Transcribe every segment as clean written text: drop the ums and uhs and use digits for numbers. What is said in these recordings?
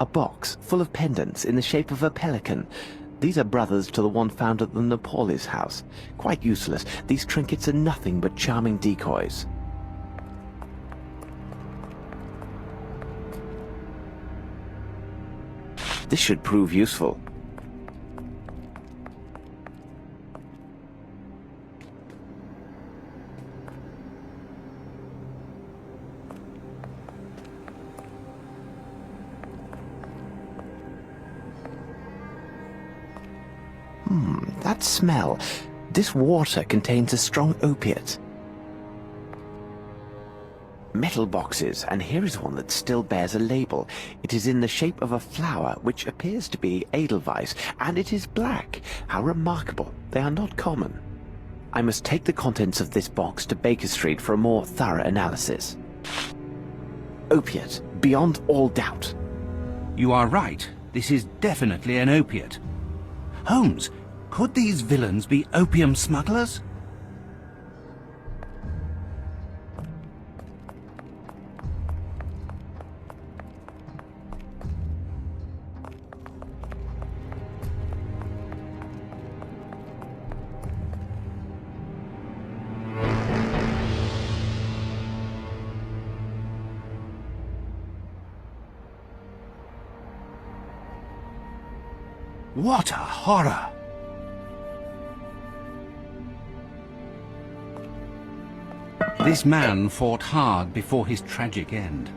A box full of pendants in the shape of a pelican. These are brothers to the one found at the Napolis house. Quite useless. These trinkets are nothing but charming decoys. This should prove useful. That smell. This water contains a strong opiate. Metal boxes, and here is one that still bears a label. It is in the shape of a flower, which appears to be Edelweiss, and it is black. How remarkable. They are not common. I must take the contents of this box to Baker Street for a more thorough analysis. Opiate, beyond all doubt. You are right. This is definitely an opiate. Holmes, could these villains be opium smugglers? What a horror! This man fought hard before his tragic end.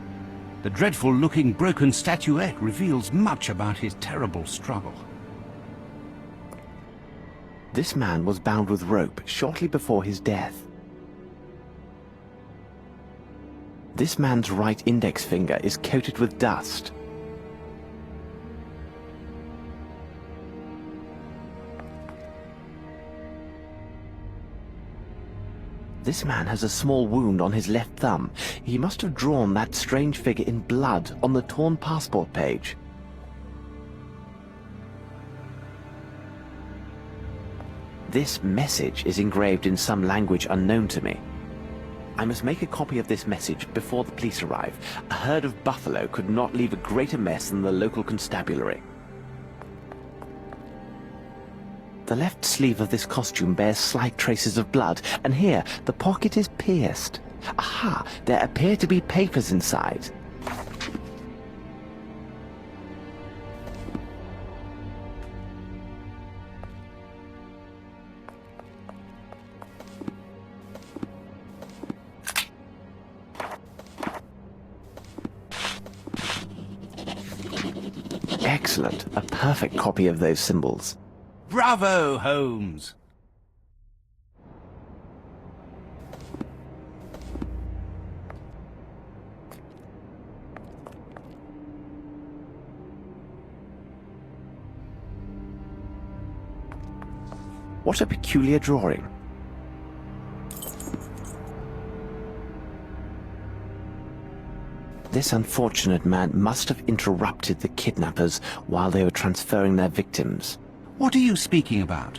The dreadful-looking broken statuette reveals much about his terrible struggle. This man was bound with rope shortly before his death. This man's right index finger is coated with dust. This man has a small wound on his left thumb. He must have drawn that strange figure in blood on the torn passport page. This message is engraved in some language unknown to me. I must make a copy of this message before the police arrive. A herd of buffalo could not leave a greater mess than the local constabulary. The left sleeve of this costume bears slight traces of blood, and here the pocket is pierced. Aha! There appear to be papers inside. Excellent. A perfect copy of those symbols. Bravo, Holmes! What a peculiar drawing. This unfortunate man must have interrupted the kidnappers while they were transferring their victims. What are you speaking about?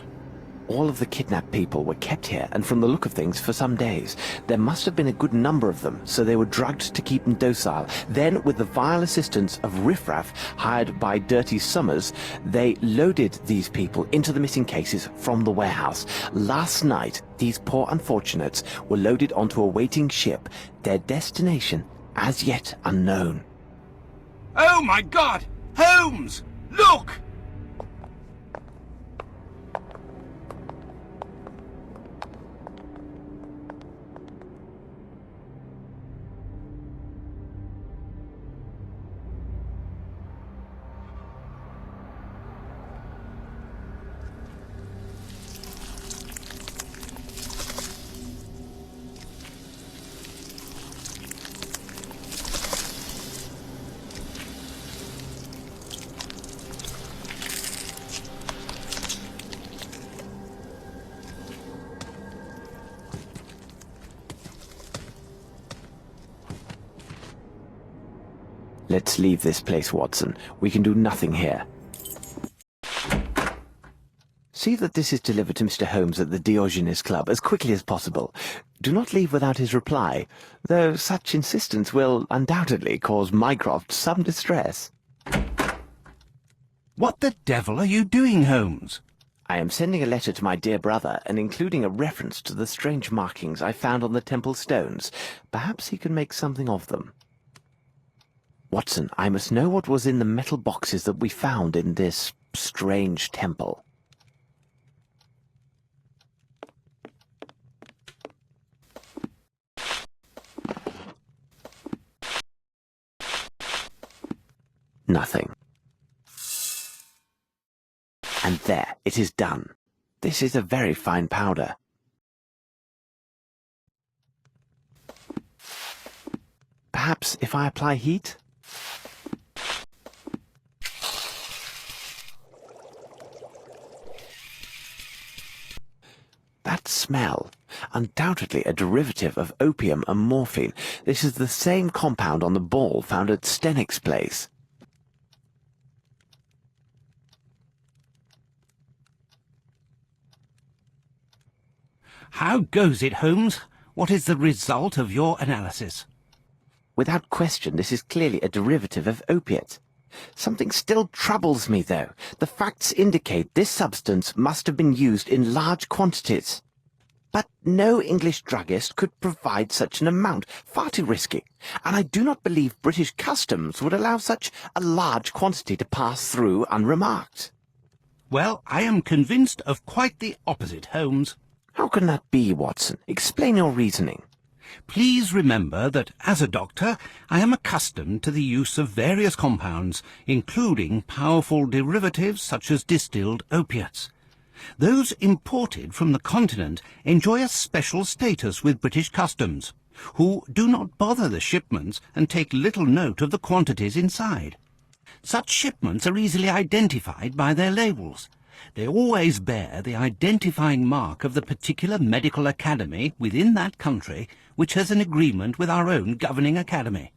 All of the kidnapped people were kept here, and from the look of things, for some days. There must have been a good number of them, so they were drugged to keep them docile. Then, with the vile assistance of riffraff hired by Dirty Summers, they loaded these people into the missing cases from the warehouse. Last night, these poor unfortunates were loaded onto a waiting ship, their destination as yet unknown. Oh my God! Holmes! Look! Let's leave this place, Watson. We can do nothing here. See that this is delivered to Mr. Holmes at the Diogenes Club as quickly as possible. Do not leave without his reply, though such insistence will undoubtedly cause Mycroft some distress. What the devil are you doing, Holmes? I am sending a letter to my dear brother and including a reference to the strange markings I found on the temple stones. Perhaps he can make something of them. Watson, I must know what was in the metal boxes that we found in this strange temple. Nothing. And there, it is done. This is a very fine powder. Perhaps if I apply heat? That smell, undoubtedly a derivative of opium and morphine. This is the same compound on the ball found at Stennick's place. How goes it, Holmes? What is the result of your analysis? Without question, this is clearly a derivative of opiate. Something still troubles me, though. The facts indicate this substance must have been used in large quantities. But no English druggist could provide such an amount. Far too risky. And I do not believe British customs would allow such a large quantity to pass through unremarked. Well, I am convinced of quite the opposite, Holmes. How can that be, Watson? Explain your reasoning. Please remember that, as a doctor, I am accustomed to the use of various compounds, including powerful derivatives such as distilled opiates. Those imported from the continent enjoy a special status with British customs, who do not bother the shipments and take little note of the quantities inside. Such shipments are easily identified by their labels. They always bear the identifying mark of the particular medical academy within that country which has an agreement with our own governing academy.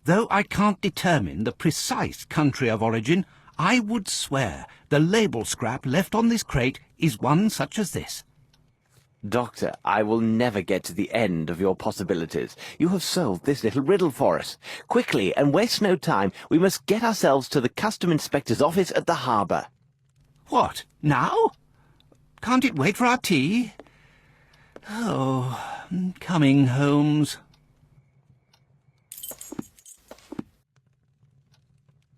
Though I can't determine the precise country of origin, I would swear the label scrap left on this crate is one such as this. Doctor, I will never get to the end of your possibilities. You have solved this little riddle for us. Quickly, and waste no time, we must get ourselves to the custom inspector's office at the harbour. What, now? Can't it wait for our tea? Oh, coming, Holmes.